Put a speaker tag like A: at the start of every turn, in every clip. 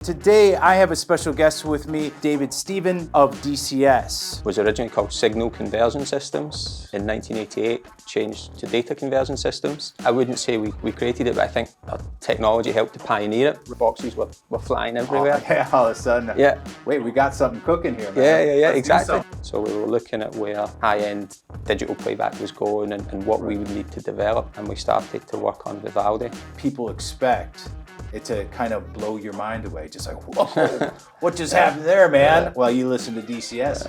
A: Today, I have a special guest with me, David Stephen of dCS.
B: It was originally called Signal Conversion Systems. In 1988, changed to Data Conversion Systems. I wouldn't say we created it, but I think our technology helped to pioneer it. The boxes were flying everywhere.
A: Oh, yeah, all of a sudden.
B: Yeah.
A: Wait, we got something cooking here, man.
B: Yeah, exactly. So we were looking at where high-end digital playback was going and what we would need to develop, and we started to work on Vivaldi.
A: People expect it to kind of blow your mind away, just like, whoa, what just happened there, man? Yeah. Well, you listen to dCS.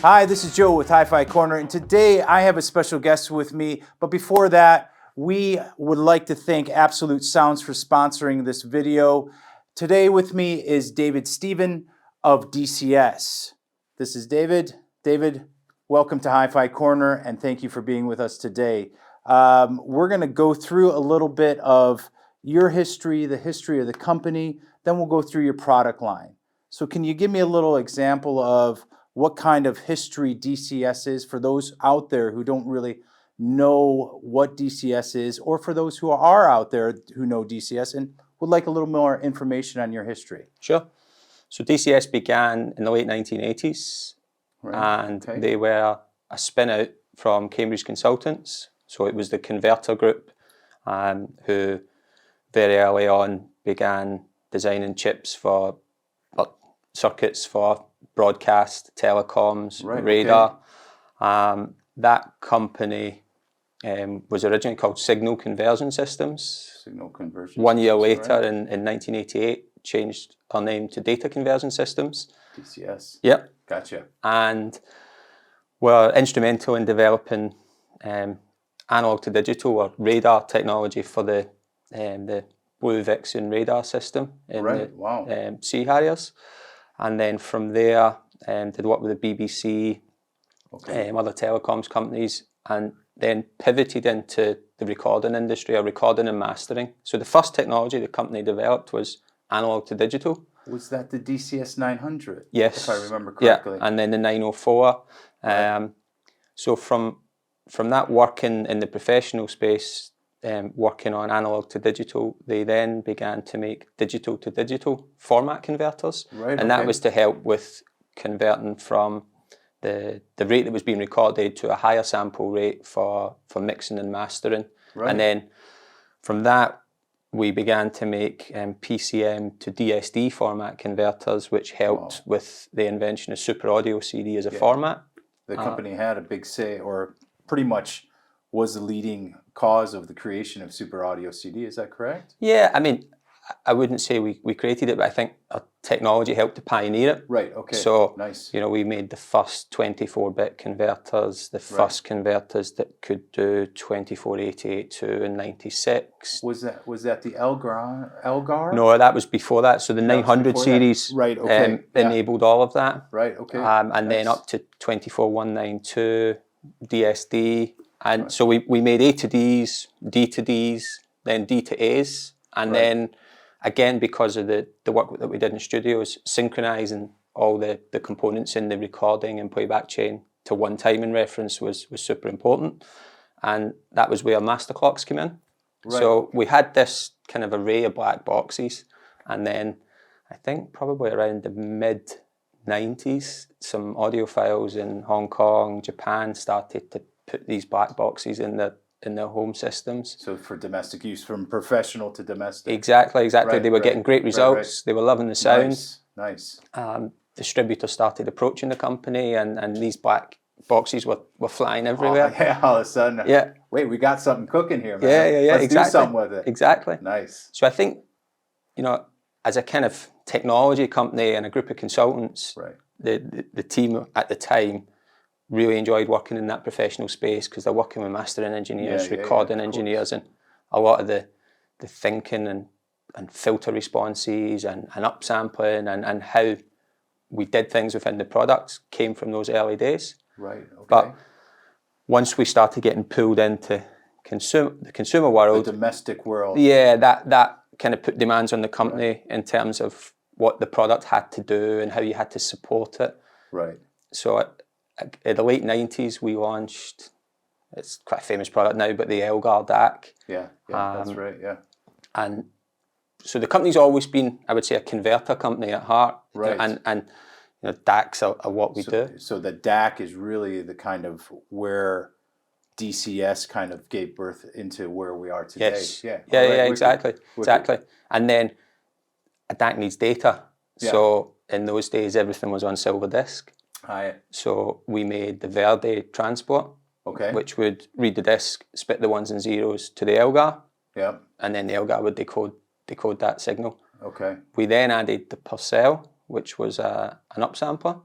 A: Hi, this is Joe with Hi-Fi Corner, and today I have a special guest with me. But before that, we would like to thank Absolute Sounds for sponsoring this video. Today with me is David Stephen of dCS. This is David. David, welcome to Hi-Fi Corner, and thank you for being with us today. We're going to go through a little bit of your history, the history of the company, then we'll go through your product line. So can you give me a little example of what kind of history dCS is for those out there who don't really know what dCS is, or for those who are out there who know dCS and would like a little more information on your history?
B: Sure. So dCS began in the late 1980s, and they were a spin-out from Cambridge Consultants. So it was the Converter Group who very early on began designing chips for circuits for broadcast, telecoms, radar. That company was originally called Signal Conversion Systems.
A: Signal Conversion
B: 1 year later, in 1988, changed our name to Data Conversion Systems.
A: dCS.
B: Yep.
A: Gotcha.
B: And were instrumental in developing analog to digital or radar technology for the Blue Vixen radar system in the Sea Harriers. And then from there, did work with the BBC, other telecoms companies, and then pivoted into the recording industry, or recording and mastering. So the first technology the company developed was analog to digital.
A: Was that the dCS 900?
B: Yes.
A: If I remember correctly.
B: Yeah, and then the 904. So from that working in the professional space, working on analog to digital, they then began to make digital to digital format converters. And that was to help with converting from the rate that was being recorded to a higher sample rate for mixing and mastering. And then from that, we began to make PCM to DSD format converters, which helped with the invention of Super Audio CD as a format.
A: The company had a big say, or pretty much was the leading cause of the creation of Super Audio CD. Is that correct?
B: Yeah, I mean, I wouldn't say we created it, but I think our technology helped to pioneer it.
A: Right, okay.
B: So,
A: nice.
B: You know, we made the first 24-bit converters, the first converters that could do 24-88.2 in 96.
A: Was that the Elgar?
B: No, that was before that. So the 900 series enabled all of that.
A: Right, okay.
B: And then up to 24.192, DSD. And so we made A to Ds, D to Ds, then D to A's. And then, again, because of the work that we did in studios, synchronizing all the components in the recording and playback chain to one timing reference was super important. And that was where master clocks came in. So we had this kind of array of black boxes. And then I think probably around the mid-90s, some audiophiles in Hong Kong, Japan started to put these black boxes in their home systems.
A: So for domestic use, from professional to domestic.
B: Exactly. They were getting great results. They were loving the sound.
A: Nice.
B: Distributors started approaching the company, and these black boxes were flying everywhere.
A: Yeah, all of a sudden.
B: Yeah.
A: Wait, we got something cooking here, man.
B: Yeah.
A: Let's
B: exactly.
A: do something with it.
B: Exactly.
A: Nice.
B: So I think, you know, as a kind of technology company and a group of consultants, the team at the time really enjoyed working in that professional space, because they're working with mastering engineers, recording engineers, and a lot of the thinking and filter responses and upsampling and how we did things within the products came from those early days.
A: Right, okay.
B: But once we started getting pulled into the consumer world,
A: the domestic world,
B: that kind of put demands on the company in terms of what the product had to do and how you had to support it.
A: Right.
B: So in the late 90s, we launched it's quite a famous product now, but the Elgar DAC.
A: Yeah, that's right, yeah.
B: And so the company's always been, I would say, a converter company at heart.
A: Right.
B: And you know, DACs are what we do.
A: So the DAC is really the kind of where dCS kind of gave birth into where we are today.
B: Yes.
A: Yeah,
B: Exactly. Exactly. And then a DAC needs data.
A: Yeah.
B: So in those days, everything was on silver disk. So we made the Vivaldi transport, which would read the disk, spit the ones and zeros to the Elgar, and then the Elgar would decode that signal. We then added the Purcell, which was an upsampler,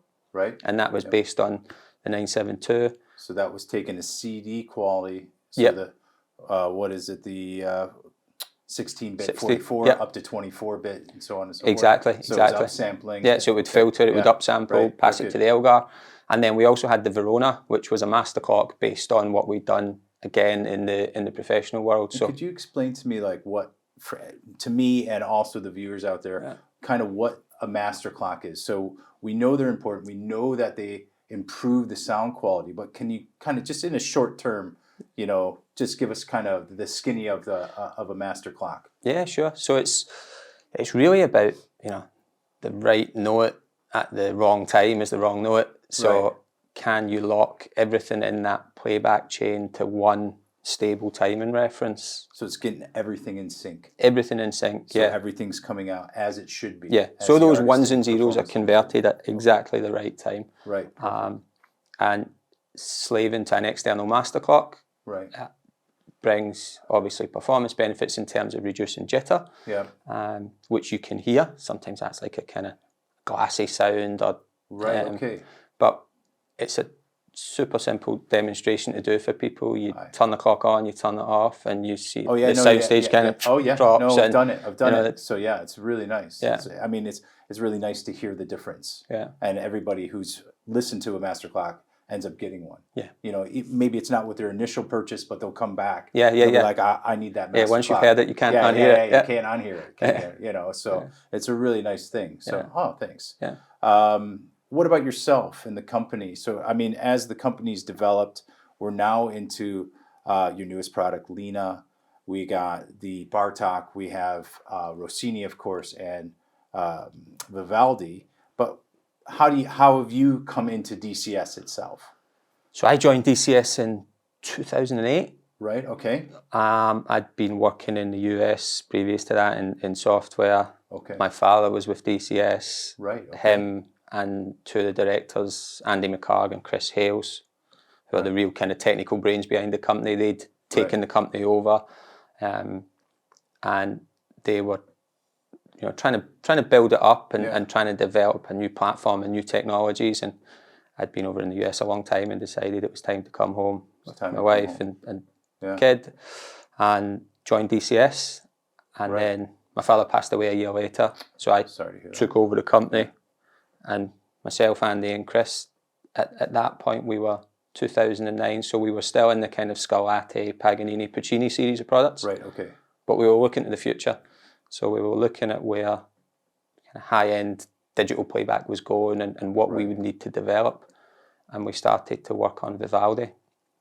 B: and that was based on the 972.
A: So that was taking a CD quality. So the what is it? The 16-bit, 44 up to 24-bit, and so on and so forth.
B: Exactly.
A: So it was upsampling.
B: Yeah, so it would filter, it would upsample, pass it to the Elgar. And then we also had the Verona, which was a master clock based on what we'd done again in the professional world. So
A: could you explain to me, like, what, to me and also the viewers out there, kind of what a master clock is? So we know they're important. We know that they improve the sound quality, but can you kind of just in a short term, you know, just give us kind of the skinny of a master clock?
B: Yeah, sure. So it's really about, you know, the right note at the wrong time is the wrong note. So can you lock everything in that playback chain to one stable timing reference?
A: So it's getting everything in sync.
B: Everything in sync,
A: so everything's coming out as it should be.
B: Yeah, so those ones and zeros are converted at exactly the right time.
A: Right.
B: And slaving to an external master clock brings obviously performance benefits in terms of reducing jitter, which you can hear. Sometimes that's like a kind of glassy sound, or but it's a super simple demonstration to do for people. You turn the clock on, you turn it off, and you see the soundstage kind of drops.
A: No, I've done it. I've done it.
B: Know,
A: so yeah, it's really nice.
B: Yeah.
A: I mean, it's really nice to hear the difference.
B: Yeah.
A: And everybody who's listened to a master clock ends up getting one.
B: Yeah.
A: You know, maybe it's not with their initial purchase, but they'll come back.
B: Yeah.
A: Be like, I need that master clock.
B: Once you've heard it, you can't unhear it.
A: You can't unhear it. You know, so it's a really nice thing. So, thanks.
B: Yeah.
A: What about yourself and the company? So, I mean, as the company's developed, we're now into your newest product, Lina. We got the Bartok. We have Rossini, of course, and Vivaldi. But how have you come into dCS itself?
B: So I joined dCS in 2008.
A: Right. Okay.
B: I'd been working in the US previous to that in software.
A: Okay.
B: My father was with dCS.
A: Right. Okay.
B: Him and two of the directors, Andy McCarg and Chris Hales, who are the real kind of technical brains behind the company. They'd taken the company over, and they were, you know, trying to build it up and trying to develop a new platform and new technologies. And I'd been over in the US a long time and decided it was time to come home with my wife and kid, and joined dCS. And then my father passed away a year later, so I took over the company. And myself, Andy and Chris, at that point we were 2009, so we were still in the kind of Scarlatti, Paganini, Puccini series of products.
A: Right, okay.
B: But we were looking to the future. So we were looking at where kind of high-end digital playback was going and what we would need to develop. And we started to work on Vivaldi.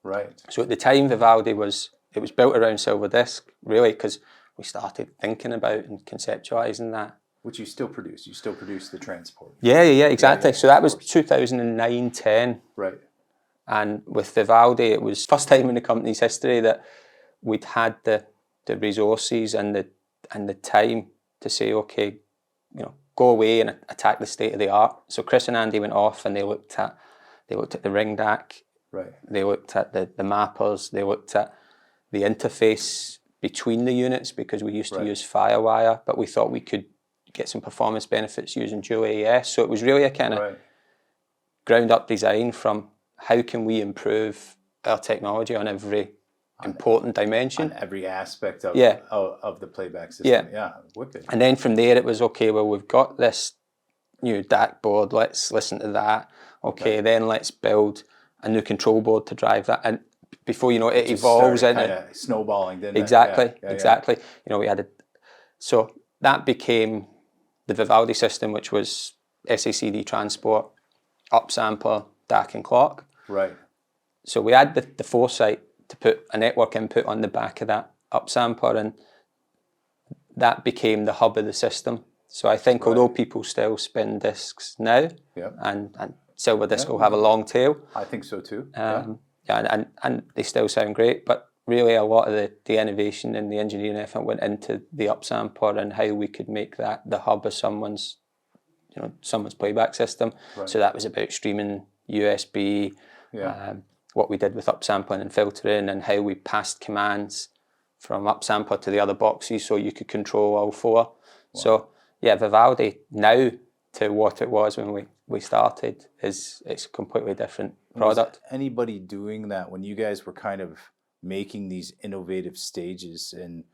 A: Right.
B: So at the time, Vivaldi was built around silver disc, really, because we started thinking about and conceptualizing that.
A: Which you still produce. You still produce the transport.
B: Yeah, exactly. So that was 2009-10.
A: Right.
B: And with Vivaldi, it was first time in the company's history that we'd had the resources and the time to say, okay, you know, go away and attack the state of the art. So Chris and Andy went off and they looked at the ring DAC.
A: Right.
B: They looked at the mappers. They looked at the interface between the units, because we used to use Firewire, but we thought we could get some performance benefits using dual AES. So it was really a kind of ground up design from how can we improve our technology on every important dimension.
A: On every aspect of the playback system. Yeah, wicked.
B: And then from there it was, okay, well, we've got this new DAC board, let's listen to that. Okay, then let's build a new control board to drive that. And before you know it, evolves in it.
A: Snowballing, didn't
B: it? Exactly. You know, we had so that became the Vivaldi system, which was SACD transport, upsampler, DAC and clock.
A: Right.
B: So we had the foresight to put a network input on the back of that upsampler, and that became the hub of the system. So I think although people still spin discs now, and silver disc will have a long tail.
A: I think so too.
B: And they still sound great, but really a lot of the innovation and the engineering effort went into the upsampler and how we could make that the hub of someone's playback system. So that was about streaming USB, what we did with upsampling and filtering, and how we passed commands from upsampler to the other boxes so you could control all four. So Vivaldi now to what it was when we started it's a completely different product.
A: Was anybody doing that when you guys were kind of making these innovative stages, and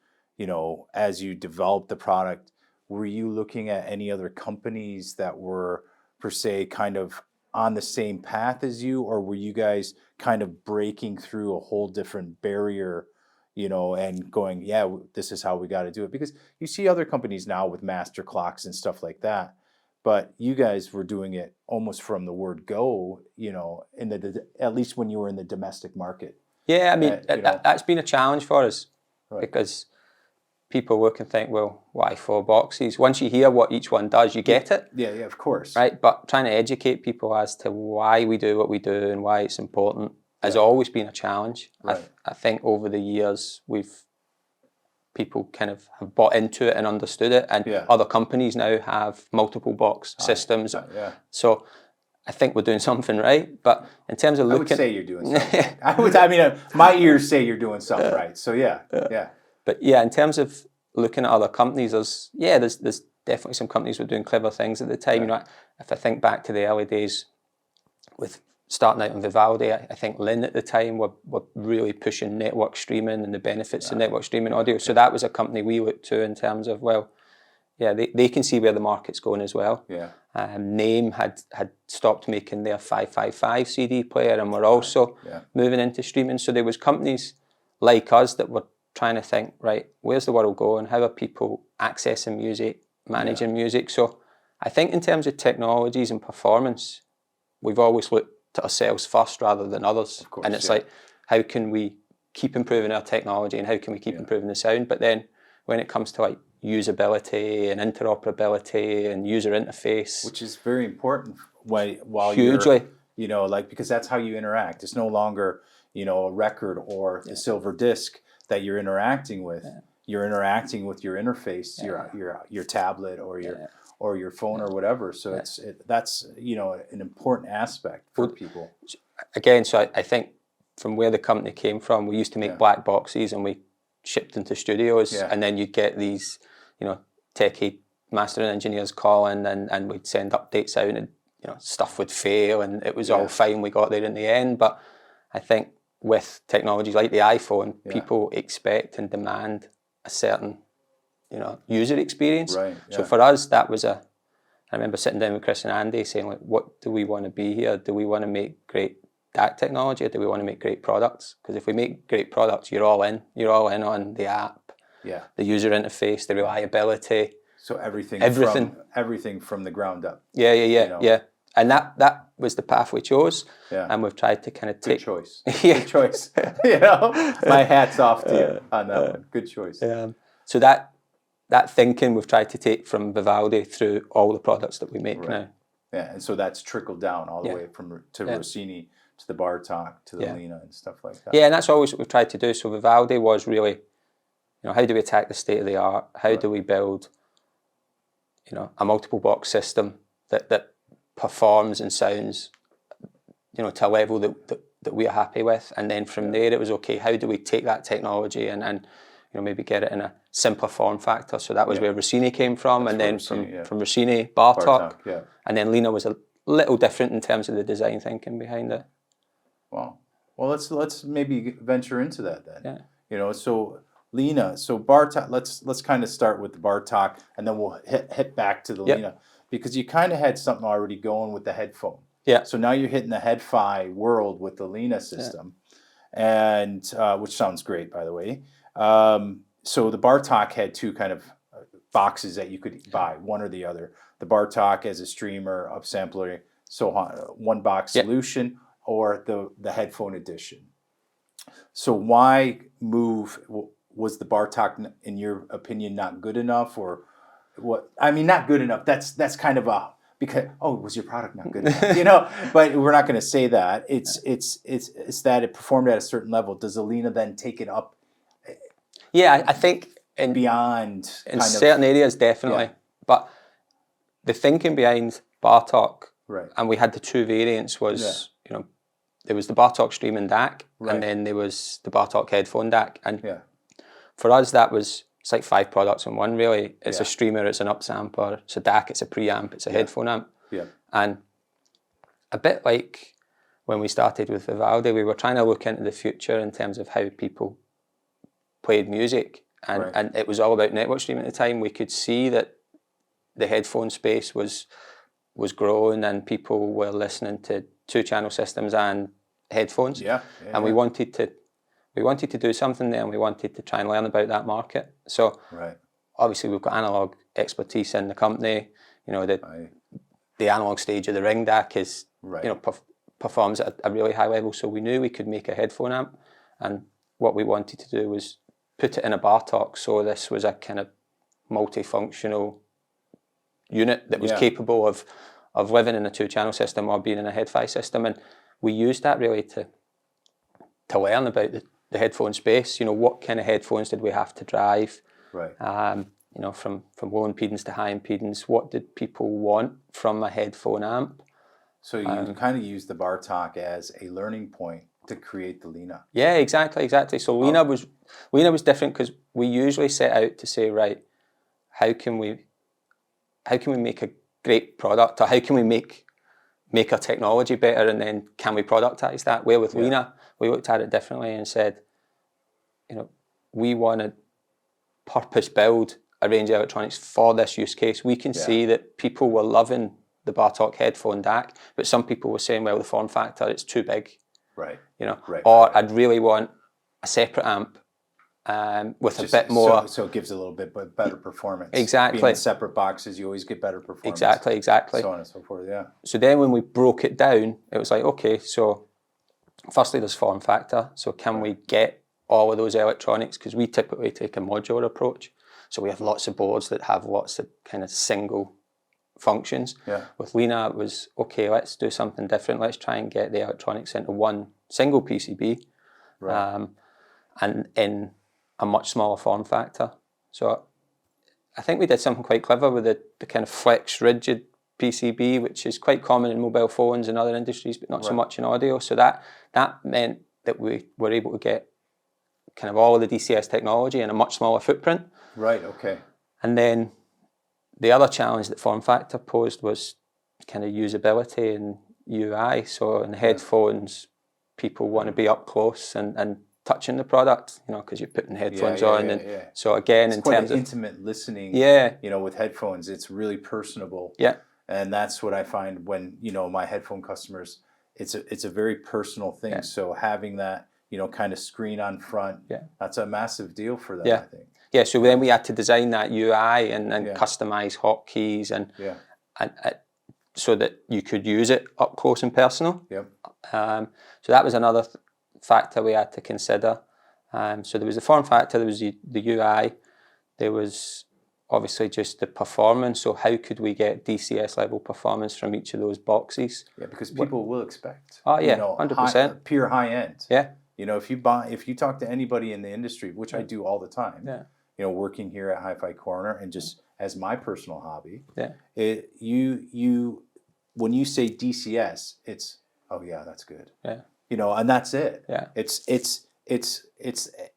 A: as you developed the product, were you looking at any other companies that were per se kind of on the same path as you, or were you guys kind of breaking through a whole different barrier, and going, this is how we got to do it? Because you see other companies now with master clocks and stuff like that, but you guys were doing it almost from the word go, at least when you were in the domestic market.
B: Yeah, I mean, that's been a challenge for us, because people look and think, well, why 4 boxes? Once you hear what each one does, you get it.
A: Yeah, of course.
B: Right, but trying to educate people as to why we do what we do and why it's important has always been a challenge.
A: Right.
B: I think over the years, people kind of have bought into it and understood it, and other companies now have multiple box systems. So I think we're doing something right, but in terms of looking...
A: I would say you're doing something. My ears say you're doing something right, so yeah.
B: But in terms of looking at other companies, there's definitely some companies were doing clever things at the time. If I think back to the early days with starting out on Vivaldi, I think Lin at the time were really pushing network streaming and the benefits of network streaming audio. So that was a company we looked to in terms of, they can see where the market's going as well. Name had stopped making their 555 CD player and were also moving into streaming. So there was companies like us that were trying to think, where's the world going? How are people accessing music, managing music? So I think in terms of technologies and performance, we've always looked to ourselves first rather than others. Of course, and it's like, how can we keep improving our technology and how can we keep improving the sound? But then when it comes to usability and interoperability and user interface,
A: which is very important while
B: hugely,
A: because that's how you interact. It's no longer a record or a silver disc that you're interacting with. You're interacting with your interface, your tablet or your phone or whatever. So that's an important aspect for people.
B: Again, so I think from where the company came from, we used to make black boxes and we shipped into studios, and then you'd get these techie mastering engineers calling, and we'd send updates out, and stuff would fail, and it was all fine. We got there in the end. But I think with technologies like the iPhone, people expect and demand a certain user experience. So for us, that was I remember sitting down with Chris and Andy saying, what do we want to be here? Do we want to make great DAC technology, or do we want to make great products? Because if we make great products, you're all in. You're all in on the app, the user interface, the reliability.
A: So everything from the ground up.
B: Yeah. And that was the path we chose. And we've tried to kind of take...
A: Good choice. Good choice. My hat's off to you on that one. Good choice.
B: So that thinking we've tried to take from Vivaldi through all the products that we make now.
A: Yeah, and so that's trickled down all the way to Rossini, to the Bartok, to the Lina and stuff like that.
B: Yeah, and that's always what we've tried to do. So Vivaldi was really, how do we attack the state of the art? How do we build, a multiple box system that performs and sounds, to a level that we are happy with? And then from there, it was okay, how do we take that technology and maybe get it in a simpler form factor? So that was where Rossini came from, and then from Rossini, Bartok, and then Lina was a little different in terms of the design thinking behind it.
A: Wow. Well, let's maybe venture into that then. So Lina, so Bartok. Let's kind of start with the Bartok, and then we'll hit back to the Lina, because you kind of had something already going with the headphone. So now you're hitting the head-fi world with the Lina system, and which sounds great, by the way. So the Bartok had two kind of boxes that you could buy, one or the other. The Bartok as a streamer, upsampler, so one box solution, or the headphone edition. So why move? Was the Bartok, in your opinion, not good enough, or what? I mean, not good enough. That's kind of a because was your product not good enough? You know, but we're not going to say that. It's that it performed at a certain level. Does the Lina then take it up?
B: Yeah, I think
A: beyond
B: in certain areas definitely, but the thinking behind Bartok,
A: right?
B: And we had the two variants was you know there was the Bartok streaming DAC, and then there was the Bartok headphone DAC, and for us that was it's like 5 products in one really. It's a streamer, it's an upsampler, it's a DAC, it's a preamp, it's a headphone amp, and a bit like when we started with Vivaldi, we were trying to look into the future in terms of how people played music, and it was all about network streaming at the time. We could see that the headphone space was growing, and people were listening to 2-channel systems and headphones. And we wanted to do something there, and we wanted to try and learn about that market. So obviously we've got analog expertise in the company. You know, the analog stage of the ring DAC is you know performs at a really high level. So we knew we could make a headphone amp, and what we wanted to do was put it in a Bartok, so this was a kind of multifunctional unit that was capable of living in a 2-channel system or being in a head-fi system. And we used that really to learn about the headphone space. You know, what kind of headphones did we have to drive? You know, from low impedance to high impedance. What did people want from a headphone amp?
A: So you kind of used the Bartok as a learning point to create the Lina.
B: Yeah, exactly. So Lina was different because we usually set out to say, right, how can we make a great product, or how can we make our technology better, and then can we productize that? Where with Lina, we looked at it differently and said, you know, we want to purpose build a range of electronics for this use case. We can see that people were loving the Bartok headphone DAC, but some people were saying, well, the form factor, it's too big. You know, or I'd really want a separate amp with a bit more.
A: So it gives a little bit better performance.
B: Exactly.
A: Being in separate boxes, you always get better performance.
B: Exactly.
A: So on and so forth,
B: So then when we broke it down, it was like, okay, so firstly there's form factor. So can we get all of those electronics? Because we typically take a modular approach. So we have lots of boards that have lots of kind of single functions. With Lina, it was, okay, let's do something different. Let's try and get the electronics into one single PCB, and in a much smaller form factor. So I think we did something quite clever with the kind of flex rigid PCB, which is quite common in mobile phones and other industries, but not so much in audio. So that meant that we were able to get kind of all of the dCS technology in a much smaller footprint. And then the other challenge that form factor posed was kind of usability and UI. So in the headphones, people want to be up close and touching the product, you know, because you're putting headphones on. And so again,
A: it's in terms of intimate listening, you know, with headphones, it's really personable. And that's what I find when, you know, my headphone customers, it's a very personal thing. So having that, you know, kind of screen on front, that's a massive deal for them, I think.
B: So then we had to design that UI and customize hotkeys and so that you could use it up close and personal. So that was another factor we had to consider. So there was the form factor, there was the UI, there was obviously just the performance. So how could we get dCS level performance from each of those boxes?
A: Because people will expect.
B: You know, 100%.
A: Pure high end.
B: You
A: know, if you talk to anybody in the industry, which I do all the time. You know, working here at Hi-Fi Corner and just as my personal hobby, you when you say dCS, it's that's good. You know, and that's it. It's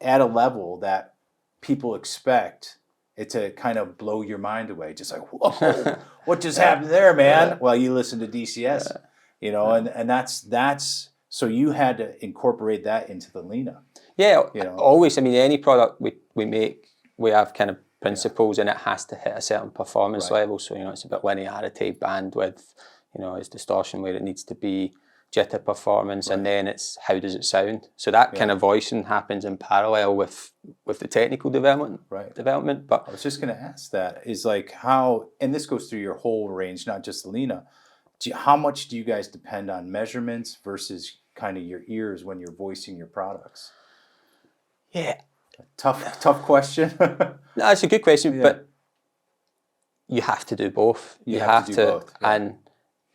A: at a level that people expect it to kind of blow your mind away. Just like, whoa, what just happened there, man? Well, you listen to dCS, you know, and that's so you had to incorporate that into the Lina.
B: You know? Always. I mean, any product we make, we have kind of principles, and it has to hit a certain performance level. So, you know, it's about linearity, bandwidth, you know, is distortion where it needs to be, jitter performance, and then it's how does it sound. So that kind of voicing happens in parallel with the technical development. But
A: I was just going to ask that is like how, and this goes through your whole range, not just the Lina. How much do you guys depend on measurements versus kind of your ears when you're voicing your products?
B: Yeah.
A: Tough question.
B: No, it's a good question,
A: Yeah.
B: but you have to do both.
A: You have to do both, yeah.
B: And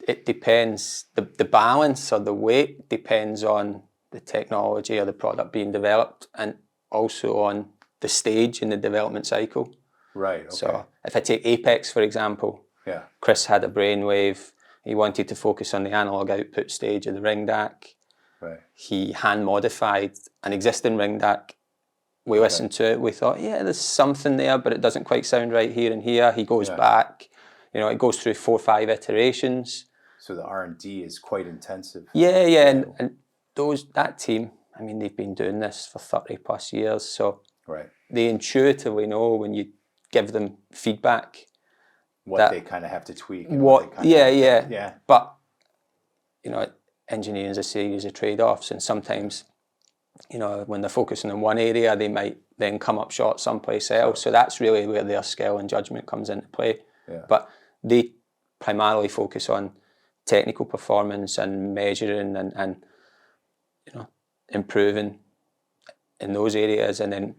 B: it depends. The balance or the weight depends on the technology or the product being developed, and also on the stage in the development cycle.
A: Right. Okay.
B: So if I take Apex, for example,
A: yeah.
B: Chris had a brainwave. He wanted to focus on the analog output stage of the ring DAC.
A: Right.
B: He hand modified an existing ring DAC. We listened to it. We thought, yeah, there's something there, but it doesn't quite sound right here and here. He goes back. You know, it goes through 4 or 5 iterations.
A: So the R&D is quite intensive.
B: Yeah. And that team, I mean, they've been doing this for 30 plus years, so they intuitively know when you give them feedback
A: what they kind of have to tweak. And
B: yeah. But you know, engineering is a series of trade-offs, and sometimes, you know, when they're focusing on one area, they might then come up short someplace else. So that's really where their skill and judgment comes into play.
A: Yeah.
B: But they primarily focus on technical performance and measuring and you know, improving in those areas, and then,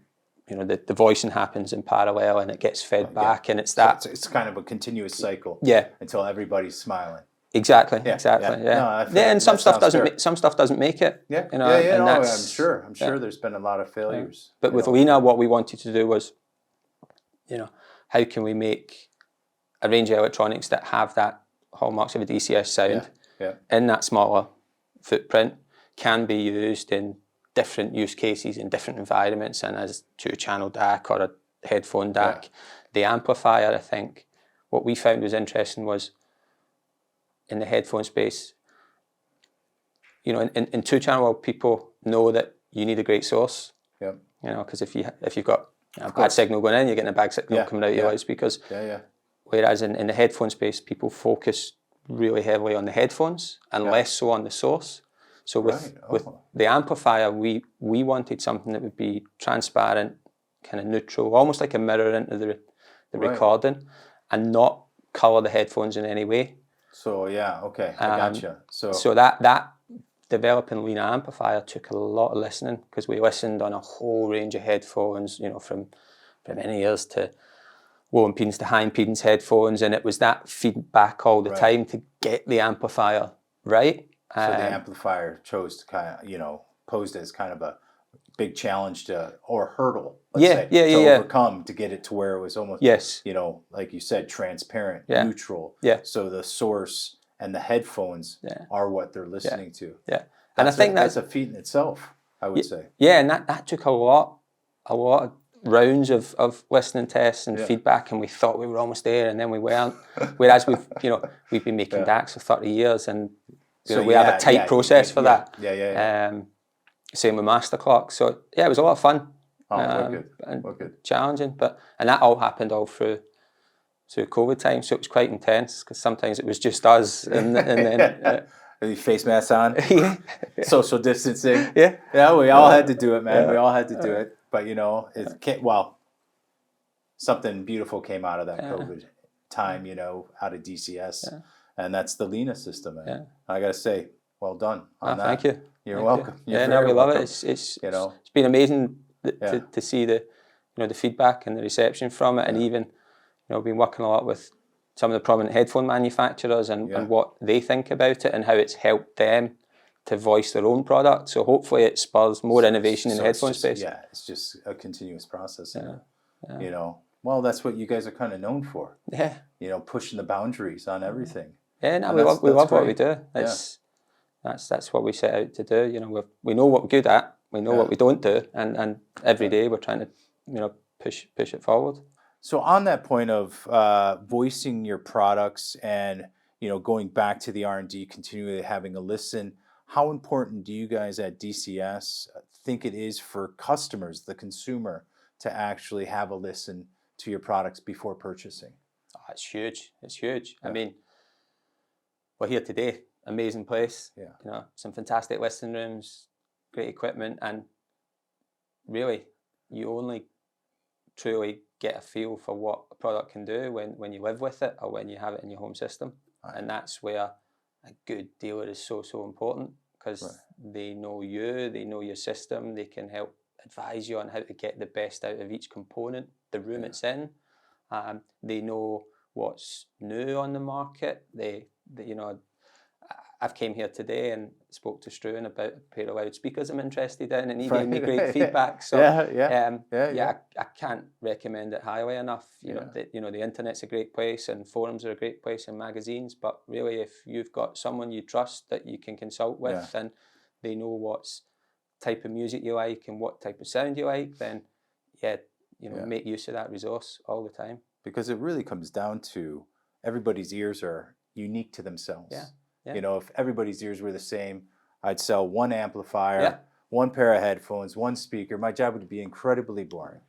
B: you know, the voicing happens in parallel and it gets fed back, and it's that.
A: So it's kind of a continuous cycle.
B: Yeah.
A: Until everybody's smiling.
B: Exactly.
A: Yeah.
B: Yeah.
A: No,
B: and some stuff doesn't make it.
A: Yeah.
B: You know,
A: and I'm sure there's been a lot of failures.
B: Yeah. But with Lina, what we wanted to do was, you know, how can we make a range of electronics that have that hallmarks of a dCS sound in that smaller footprint, can be used in different use cases in different environments, and as 2-channel DAC or a headphone DAC. The amplifier, I think, what we found was interesting was in the headphone space, you know, in 2-channel, people know that you need a great source.
A: Yeah.
B: You know, because if you've got a bad signal going in, you're getting a bad signal coming out of your loudspeakers.
A: Yeah.
B: Whereas in the headphone space, people focus really heavily on the headphones and less so on the source. So with the amplifier, we wanted something that would be transparent, kind of neutral, almost like a mirror into the recording, and not colour the headphones in any way.
A: So I gotcha.
B: So that developing Lina amplifier took a lot of listening, because we listened on a whole range of headphones, you know, from in-ears to low impedance to high impedance headphones, and it was that feedback all the time to get the amplifier right.
A: So the amplifier chose to kind of, you know, posed as kind of a big challenge or hurdle, let's say, to overcome, to get it to where it was almost, you know, like you said, transparent, neutral.
B: Yeah.
A: So the source and the headphones are what they're listening to.
B: Yeah. And I think
A: that's a feat in itself, I would say.
B: Yeah, and that took a lot of rounds of listening tests and feedback, and we thought we were almost there, and then we weren't. Whereas we've been making DACs for 30 years, and you know, we have a tight process for that. Same with Master Clock. So yeah, it was a lot of fun.
A: Good.
B: Challenging, and that all happened all through COVID time. So it was quite intense, because sometimes it was just us, and then
A: face masks on, social distancing.
B: Yeah,
A: we all had to do it, man. We all had to do it. But you know, something beautiful came out of that COVID time. You know, out of dCS. Yeah. And that's the Lina system, man. Yeah. I gotta say, well done on that.
B: Thank you.
A: You're welcome.
B: We love it. It's been amazing to see the feedback and the reception from it, and even, you know, been working a lot with some of the prominent headphone manufacturers and what they think about it and how it's helped them to voice their own product. So hopefully it spurs more innovation in the headphone space.
A: Yeah, it's just a continuous process. You know, well, that's what you guys are kind of known for.
B: Yeah.
A: You know, pushing the boundaries on everything.
B: Yeah, no, we love what we do. That's what we set out to do. You know, we know what we're good at. We know what we don't do, and every day we're trying to, you know, push it forward.
A: So on that point of voicing your products and, you know, going back to the R&D, continually having a listen, how important do you guys at dCS think it is for customers, the consumer, to actually have a listen to your products before purchasing?
B: Oh, it's huge. It's huge. I mean, we're here today. Amazing place. Yeah. You know, some fantastic listening rooms, great equipment, and really, you only truly get a feel for what a product can do when you live with it or when you have it in your home system. Right. And that's where a good dealer is so important, because they know you, they know your system, they can help advise you on how to get the best out of each component, the room it's in. They know what's new on the market. They you know, I've came here today and spoke to Struan about a pair of loudspeakers I'm interested in, and he gave me great feedback. So I can't recommend it highly enough. You know, the internet's a great place, and forums are a great place, and magazines. But really, if you've got someone you trust that you can consult with, and they know what's type of music you like and what type of sound you like, then make use of that resource all the time.
A: Because it really comes down to everybody's ears are unique to themselves. You know, if everybody's ears were the same, I'd sell one amplifier, one pair of headphones, one speaker. My job would be incredibly boring.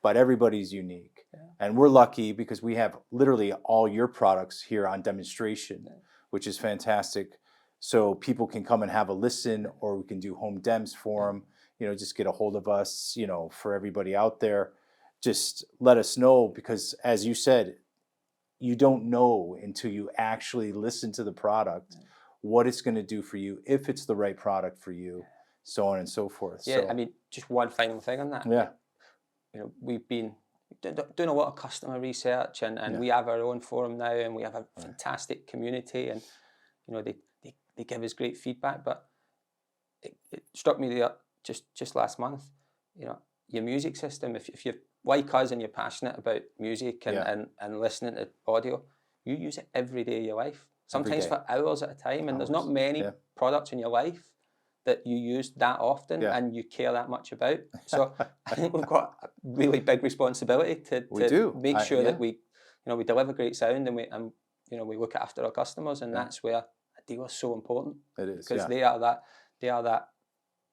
A: But everybody's unique. And we're lucky because we have literally all your products here on demonstration, which is fantastic. So people can come and have a listen, or we can do home dems for them. You know, just get a hold of us. You know, for everybody out there, just let us know, because as you said, you don't know until you actually listen to the product what it's going to do for you, if it's the right product for you, so on and so forth.
B: Yeah, so, I mean, just one final thing on that.
A: Yeah.
B: You know, we've been doing a lot of customer research, and we have our own forum now, and we have a fantastic community, and you know, they give us great feedback. But it struck me there just last month, you know, your music system, if you're like us and you're passionate about music and listening to audio, you use it every day of your life, sometimes for hours at a time, and there's not many products in your life that you use that often and you care that much about. So I think we've got a really big responsibility to make sure that we deliver great sound, and we look after our customers, and that's where a dealer's so important.
A: It is,
B: because they are that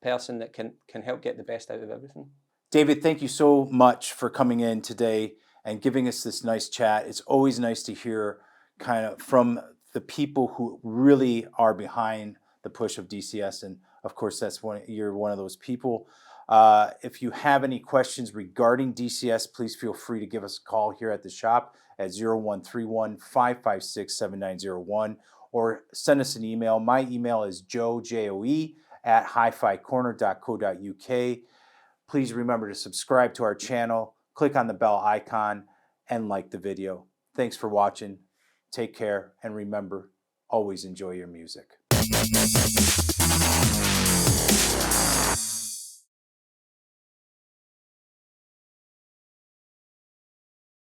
B: person that can help get the best out of everything.
A: David, thank you so much for coming in today and giving us this nice chat. It's always nice to hear kind of from the people who really are behind the push of dCS, and of course you're one of those people. If you have any questions regarding dCS, please feel free to give us a call here at the shop at 0131-556-7901, or send us an email. My email is joe@hificorner.co.uk. Please remember to subscribe to our channel, click on the bell icon, and like the video. Thanks for watching. Take care, and remember, always enjoy your music.